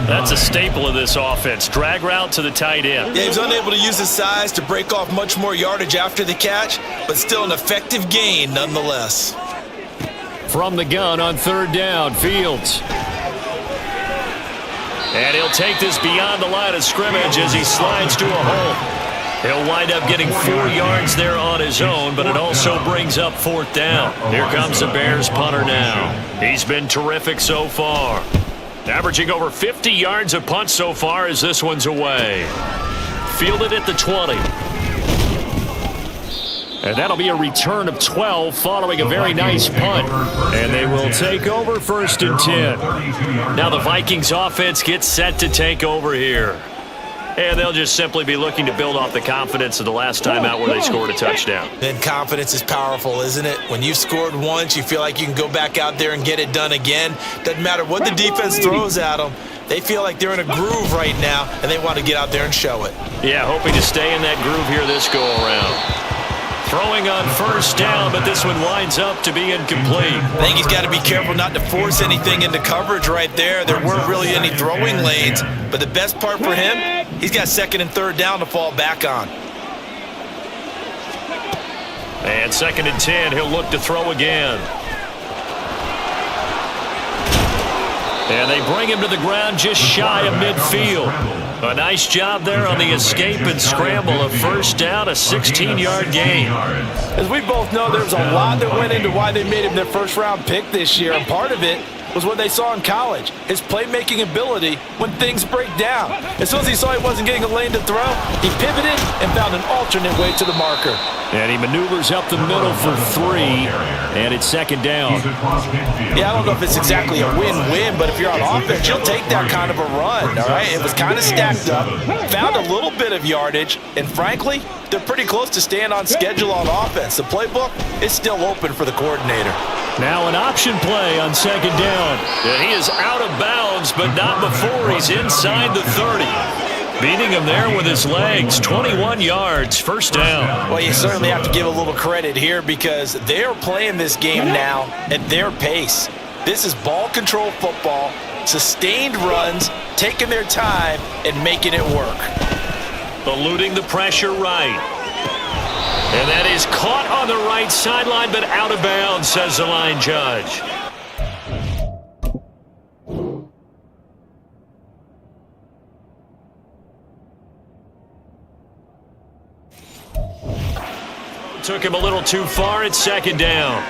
That's a staple of this offense. Drag route to the tight end. Yeah, he was unable to use his size to break off much more yardage after the catch, but still an effective gain nonetheless. From the gun on third down, Fields. And he'll take this beyond the line of scrimmage as he slides to a hole. He'll wind up getting 4 yards there on his own, but it also brings up fourth down. Here comes the Bears punter now. He's been terrific so far. Averaging over 50 yards a punt so far as this one's away. Fielded at the 20. And that'll be a return of 12 following a very nice punt. And they will take over first and 10. Now the Vikings offense gets set to take over here. And they'll just simply be looking to build off the confidence of the last time out where they scored a touchdown. Then confidence is powerful, isn't it? When you've scored once, you feel like you can go back out there and get it done again. Doesn't matter what the defense throws at them. They feel like they're in a groove right now, and they want to get out there and show it. Yeah, hoping to stay in that groove here this go-around. Throwing on first down, but this one winds up to be incomplete. I think he's got to be careful not to force anything into coverage right there. There weren't really any throwing lanes, but the best part for him, he's got second and third down to fall back on. And second and 10, he'll look to throw again. And they bring him to the ground just shy of midfield. A nice job there on the escape and scramble. A first down, a 16-yard gain. As we both know, there's a lot that went into why they made him their first-round pick this year, and part of it was what they saw in college, his playmaking ability when things break down. As soon as he saw he wasn't getting a lane to throw, he pivoted and found an alternate way to the marker. And he maneuvers up the middle for 3, and it's second down. Yeah, I don't know if it's exactly a win-win, but if you're on offense, you'll take that kind of a run, all right? It was kind of stacked up, found a little bit of yardage, and frankly, they're pretty close to staying on schedule on offense. The playbook is still open for the coordinator. Now an option play on second down. And he is out of bounds, but not before he's inside the 30. Beating him there with his legs, 21 yards, first down. Well, you certainly have to give a little credit here because they're playing this game now at their pace. This is ball control football, sustained runs, taking their time and making it work. Eluding the pressure right. And that is caught on the right sideline, but out of bounds, says the line judge. Took him a little too far at second down.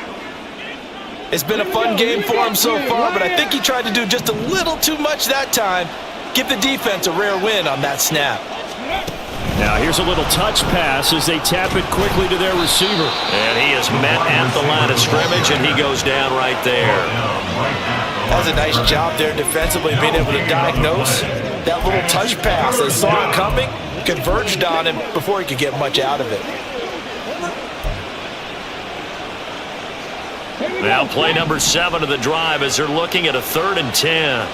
It's been a fun game for him so far, but I think he tried to do just a little too much that time. Give the defense a rare win on that snap. Now here's a little touch pass as they tap it quickly to their receiver. And he is met at the line of scrimmage, and he goes down right there. That was a nice job there defensively, being able to diagnose that little touch pass. They saw it coming, converged on him before he could get much out of it. Now play number 7 of the drive as they're looking at a 3rd and 10.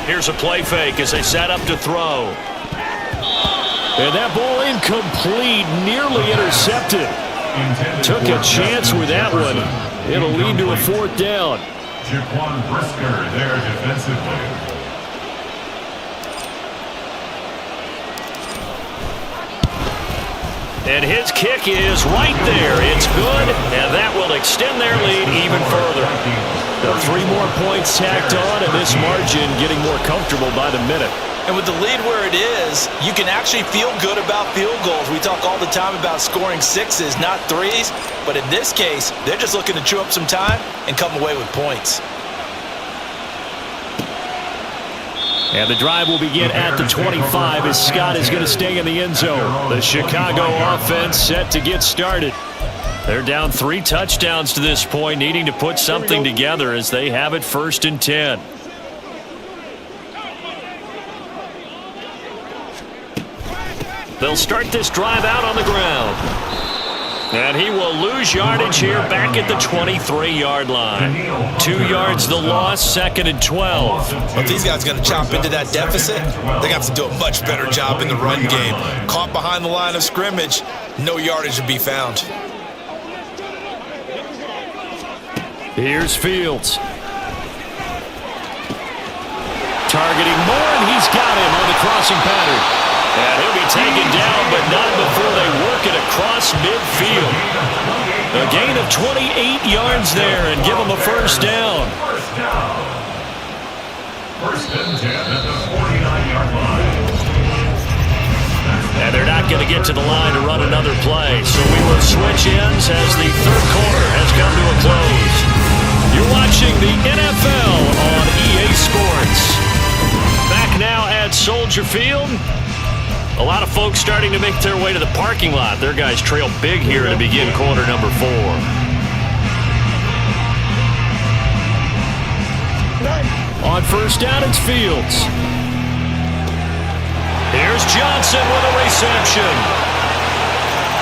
Here's a play fake as they set up to throw. And that ball incomplete, nearly intercepted. Took a chance with that one. It'll lead to a 4th down. Jaquan Brisker there defensively. And his kick is right there. It's good, and that will extend their lead even further. Now 3 more points tacked on, and this margin getting more comfortable by the minute. And with the lead where it is, you can actually feel good about field goals. We talk all the time about scoring sixes, not threes. But in this case, they're just looking to chew up some time and come away with points. And the drive will begin at the 25 as Scott is going to stay in the end zone. The Chicago offense set to get started. They're down 3 touchdowns to this point, needing to put something together as they have it 1st and 10. They'll start this drive out on the ground. And he will lose yardage here back at the 23-yard line. 2 yards the loss, 2nd and 12. If these guys are going to chop into that deficit, they're going to have to do a much better job in the run game. Caught behind the line of scrimmage, no yardage to be found. Here's Fields. Targeting Moore, and he's got him on the crossing pattern. And he'll be taken down, but not before they work it across midfield. A gain of 28 yards there and give them a 1st down. 1st and 10 at the 49-yard line. And they're not going to get to the line to run another play. So we will switch ends as the 3rd quarter has come to a close. You're watching the NFL on EA Sports. Back now at Soldier Field. A lot of folks starting to make their way to the parking lot. Their guys trail big here to begin quarter number 4. On 1st down, it's Fields. Here's Johnson with a reception.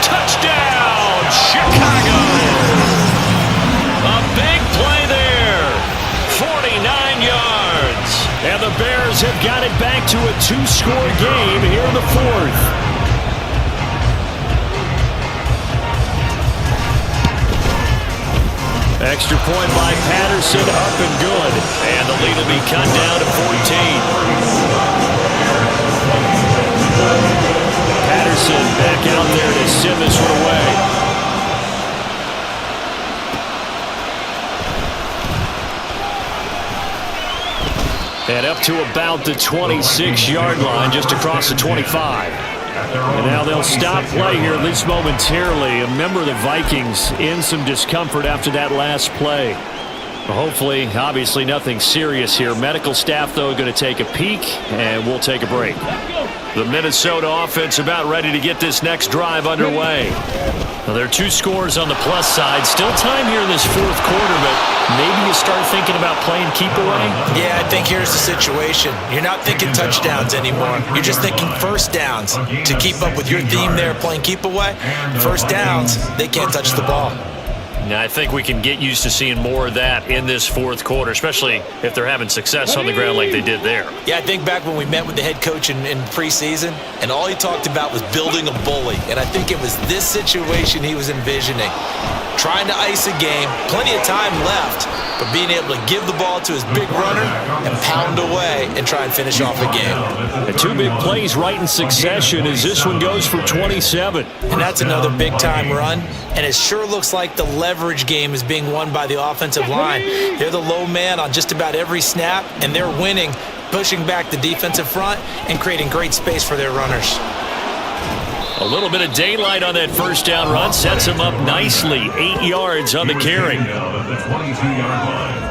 Touchdown, Chicago! A big play there. 49 yards. And the Bears have got it back to a 2-score game here in the 4th. Extra point by Patterson, up and good. And the lead will be cut down to 14. Patterson back out there to send this one away. And up to about the 26-yard line, just across the 25. And now they'll stop play here, at least momentarily. A member of the Vikings in some discomfort after that last play. Well, hopefully, obviously, nothing serious here. Medical staff, though, going to take a peek, and we'll take a break. The Minnesota offense about ready to get this next drive underway. Well, there are 2 scores on the plus side. Still time here in this 4th quarter, but maybe you start thinking about playing keep away? Yeah, I think here's the situation. You're not thinking touchdowns anymore. You're just thinking 1st downs. To keep up with your theme there, playing keep away, 1st downs, they can't touch the ball. Now, I think we can get used to seeing more of that in this 4th quarter, especially if they're having success on the ground like they did there. Yeah, I think back when we met with the head coach in preseason, and all he talked about was building a bully. And I think it was this situation he was envisioning. Trying to ice a game, plenty of time left, but being able to give the ball to his big runner and pound away and try and finish off a game. And 2 big plays right in succession as this one goes for 27. And that's another big-time run. And it sure looks like the leverage game is being won by the offensive line. They're the low man on just about every snap, and they're winning, pushing back the defensive front and creating great space for their runners. A little bit of daylight on that 1st down run sets him up nicely. 8 yards on the carry. The 22-yard line.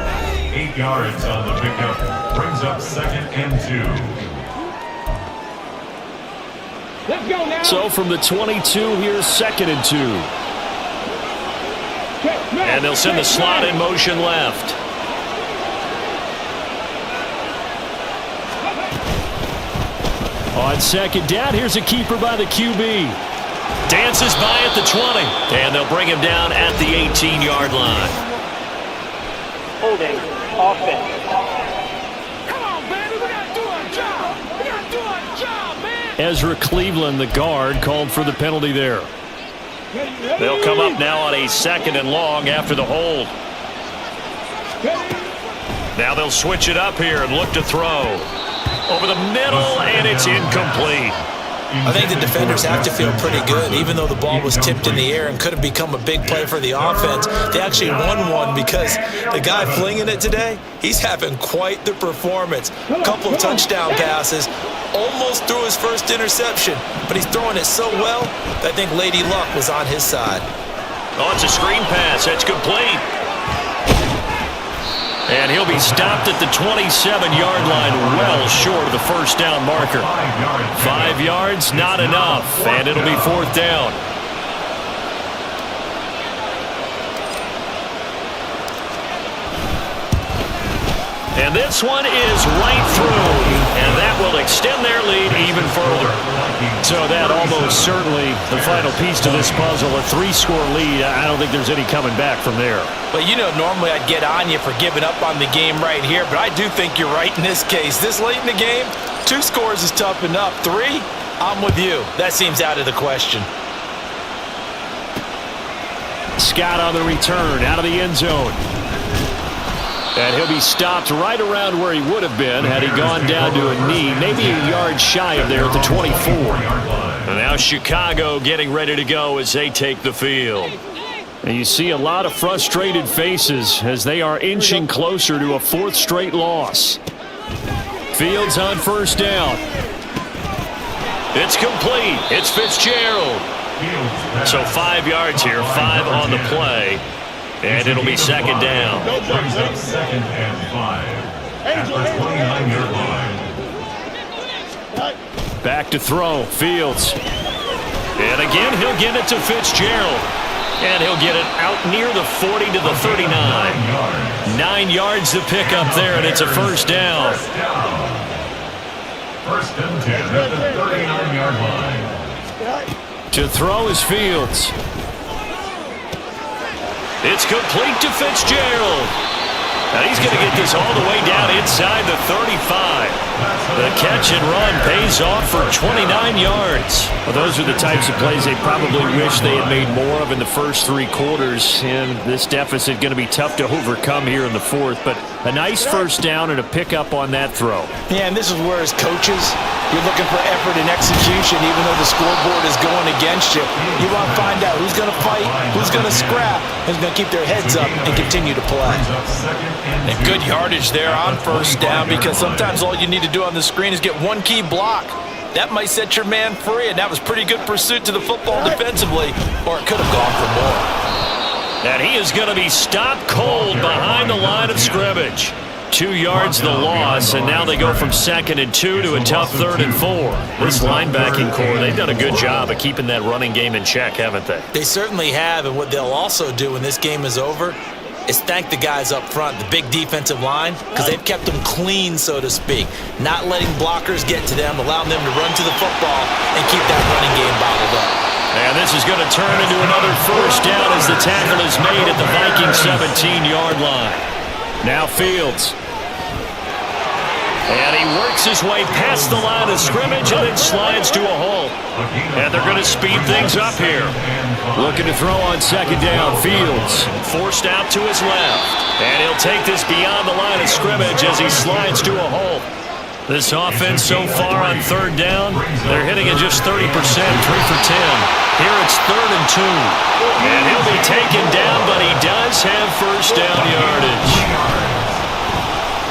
8 yards on the pickup. Brings up 2nd and 2. Let's go now. So from the 22, here's 2nd and 2. And they'll send the slot in motion left. On 2nd down, here's a keeper by the QB. Dances by at the 20. And they'll bring him down at the 18-yard line. Holding offense. Come on, baby. We got to do our job. We got to do our job, man. Ezra Cleveland, the guard, called for the penalty there. They'll come up now on a 2nd and long after the hold. Now they'll switch it up here and look to throw. Over the middle, and it's incomplete. I think the defenders have to feel pretty good. Even though the ball was tipped in the air and could have become a big play for the offense, they actually won one because the guy flinging it today, he's having quite the performance. A couple of touchdown passes, almost threw his first interception, but he's throwing it so well that I think Lady Luck was on his side. Oh, it's a screen pass. That's complete. And he'll be stopped at the 27-yard line, well short of the first down marker. 5 yards, not enough, and it'll be 4th down. And this one is right through, and that will extend their lead even further. So that almost certainly the final piece to this puzzle, a 3-score lead. I don't think there's any coming back from there. But you know, normally I'd get on you for giving up on the game right here, but I do think you're right in this case. This late in the game, 2 scores is tough enough. 3, I'm with you. That seems out of the question. Scott on the return, out of the end zone. And he'll be stopped right around where he would have been had he gone down to a knee, maybe a yard shy of there at the 24. And now Chicago getting ready to go as they take the field. And you see a lot of frustrated faces as they are inching closer to a 4th straight loss. Fields on 1st down. It's complete. It's Fitzgerald. So 5 yards here, 5 on the play. And it'll be 2nd down. Brings up 2nd and 5 at the 29-yard line. Back to throw, Fields. And again, he'll get it to Fitzgerald. And he'll get it out near the 40 to the 39. 9 yards to pick up there, and it's a 1st down. 1st and 10 at the 39-yard line. To throw is Fields. It's complete to Fitzgerald. Now he's going to get this all the way down inside the 35. The catch and run pays off for 29 yards. Well, those are the types of plays they probably wish they had made more of in the first 3 quarters. And this deficit going to be tough to overcome here in the 4th. But a nice 1st down and a pickup on that throw. Yeah, and this is where as coaches, you're looking for effort and execution even though the scoreboard is going against you. You want to find out who's going to fight, who's going to scrap, who's going to keep their heads up and continue to play. And good yardage there on 1st down because sometimes all you need to do on the screen is get one key block. That might set your man free, and that was pretty good pursuit to the football defensively, or it could have gone for more. And he is going to be stopped cold behind the line of scrimmage. 2 yards the loss, and now they go from 2nd and 2 to a tough 3rd and 4. This linebacking core, they've done a good job of keeping that running game in check, haven't they? They certainly have, and what they'll also do when this game is over is thank the guys up front, the big defensive line, because they've kept them clean, so to speak, not letting blockers get to them, allowing them to run to the football and keep that running game bottled up. And this is going to turn into another 1st down as the tackle is made at the Vikings 17-yard line. Now Fields. And he works his way past the line of scrimmage and then slides to a halt. And they're going to speed things up here. Looking to throw on 2nd down, Fields. Forced out to his left. And he'll take this beyond the line of scrimmage as he slides to a halt. This offense so far on 3rd down, they're hitting at just 30%, 3 for 10. Here it's 3rd and 2. And he'll be taken down, but he does have 1st down yardage.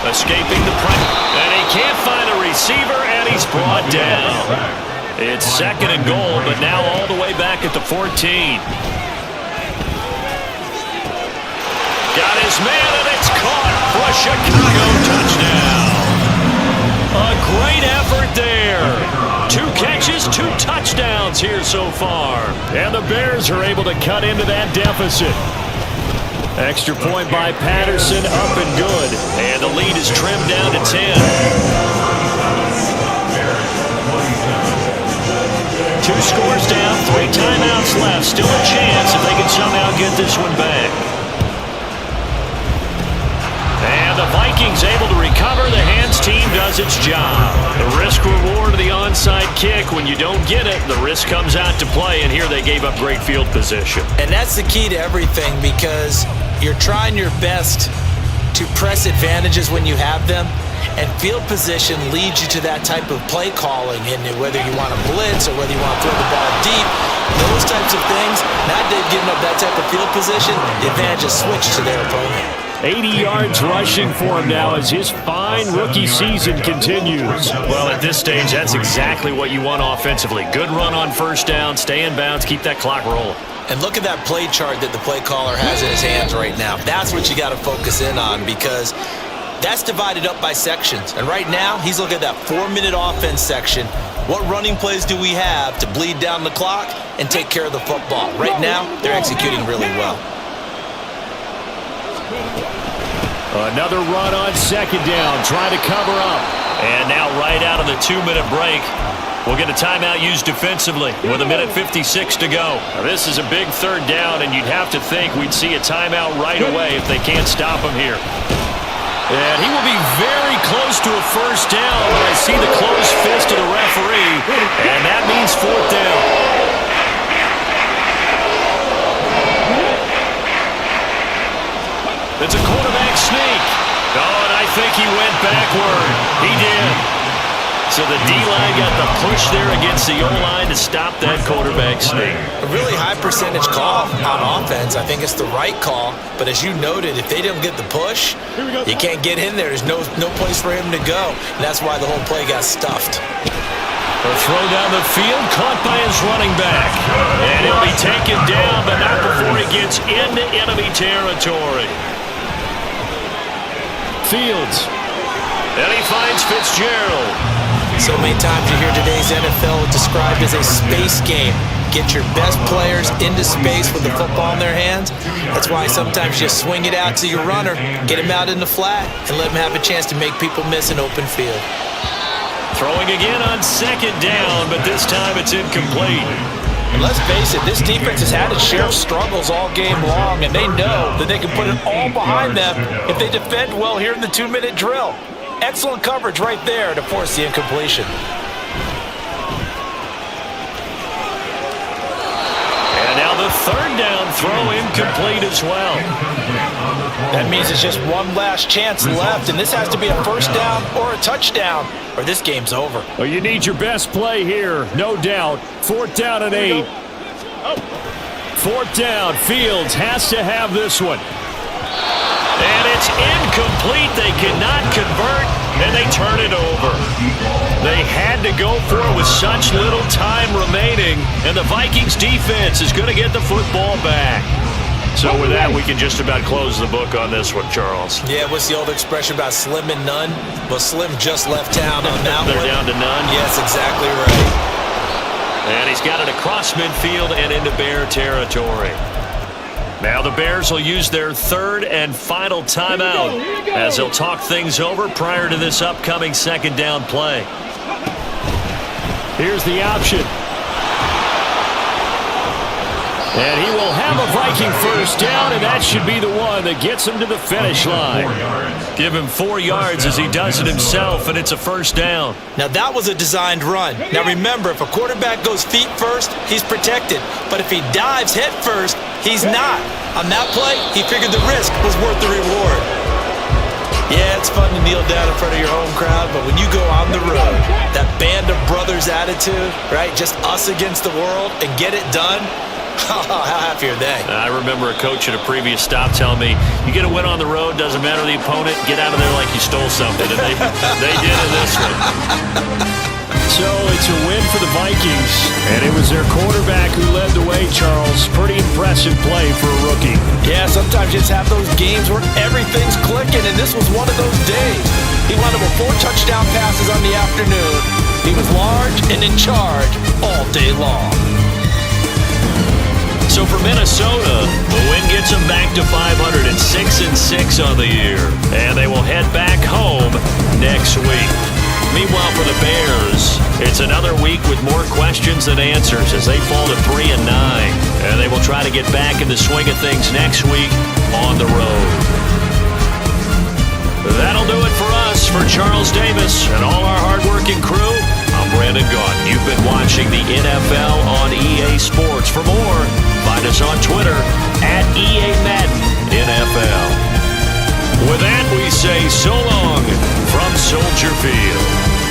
Escaping the pressure. And he can't find a receiver, and he's brought down. It's 2nd and goal, but now all the way back at the 14. Got his man, and it's caught for a Chicago touchdown. A great effort there. 2 catches, 2 touchdowns here so far. And the Bears are able to cut into that deficit. Extra point by Patterson, up and good. And the lead is trimmed down to 10. 2 scores down, 3 timeouts left. Still a chance if they can somehow get this one back. And the Vikings able to recover. The hands team does its job. The risk reward of the onside kick. When you don't get it, the risk comes out to play. And here they gave up great field position. And that's the key to everything because you're trying your best to press advantages when you have them. And field position leads you to that type of play calling, and whether you want to blitz or whether you want to throw the ball deep, those types of things, not giving up that type of field position, the advantage is switched to their opponent. 80 yards rushing for him now as his fine rookie season continues. Well, at this stage, that's exactly what you want offensively. Good run on first down, stay in bounds, keep that clock rolling. And look at that play chart that the play caller has in his hands right now. That's what you got to focus in on, because that's divided up by sections. And right now, he's looking at that 4-minute offense section. What running plays do we have to bleed down the clock and take care of the football? Right now, they're executing really well. Another run on second down, trying to cover up. And now right out of the 2-minute break, we'll get a timeout used defensively with 1:56 to go. Now, this is a big third down, and you'd have to think we'd see a timeout right away if they can't stop him here. And he will be very close to a first down, but I see the closed fist of the referee, and that means fourth down. It's a quarterback sneak. Oh, and I think he went backward. He did. So the D-line got the push there against the O-line to stop that quarterback sneak. A really high percentage call on offense. I think it's the right call. But as you noted, if they didn't get the push, you can't get in there. There's no place for him to go. And that's why the whole play got stuffed. A throw down the field, caught by his running back. And he'll be taken down, but not before he gets into enemy territory. Fields. And he finds Fitzgerald. So many times you hear today's NFL described as a space game. Get your best players into space with the football in their hands. That's why sometimes you swing it out to your runner, get him out in the flat, and let him have a chance to make people miss an open field. Throwing again on second down, but this time it's incomplete. And let's face it, this defense has had its share of struggles all game long, and they know that they can put it all behind them if they defend well here in the 2-minute drill. Excellent coverage right there to force the incompletion. And now the third down throw incomplete as well. That means it's just one last chance left, and this has to be a first down or a touchdown, or this game's over. Well, you need your best play here, no doubt. Fourth down and 8. Fourth down, Fields has to have this one. And it's incomplete. They cannot convert, and they turn it over. They had to go for it with such little time remaining, and the Vikings defense is going to get the football back. So with that, we can just about close the book on this one, Charles. Yeah, what's the old expression about slim and none? Well, Slim just left town on that one. They're down to none? Yes, exactly right. And he's got it across midfield and into Bear territory. Now the Bears will use their third and final timeout as they'll talk things over prior to this upcoming second down play. Here's the option. And he will have a Viking first down, and that should be the one that gets him to the finish line. Give him 4 yards as he does it himself, and it's a first down. Now, that was a designed run. Now, remember, if a quarterback goes feet first, he's protected. But if he dives head first, he's not. On that play, he figured the risk was worth the reward. Yeah, it's fun to kneel down in front of your home crowd, but when you go on the road, that band of brothers attitude, right, just us against the world, and get it done, how happy are they? I remember a coach at a previous stop telling me, you get a win on the road, doesn't matter the opponent, get out of there like you stole something. And they did in this one. So it's a win for the Vikings, and it was their quarterback who led the way, Charles. Pretty impressive play for a rookie. Yeah, sometimes you just have those games where everything's clicking, and this was one of those days. He wound up with 4 touchdown passes on the afternoon. He was large and in charge all day long. So for Minnesota, the win gets them back to 506-6 on the year, and they will head back home next week. Meanwhile, for the Bears, it's another week with more questions than answers as they fall to 3-9, and they will try to get back in the swing of things next week on the road. That'll do it for us. For Charles Davis and all our hardworking crew, I'm Brandon Gaudin. You've been watching the NFL on EA Sports. For more, find us on Twitter at EA Madden NFL. With that, we say so long from Soldier Field.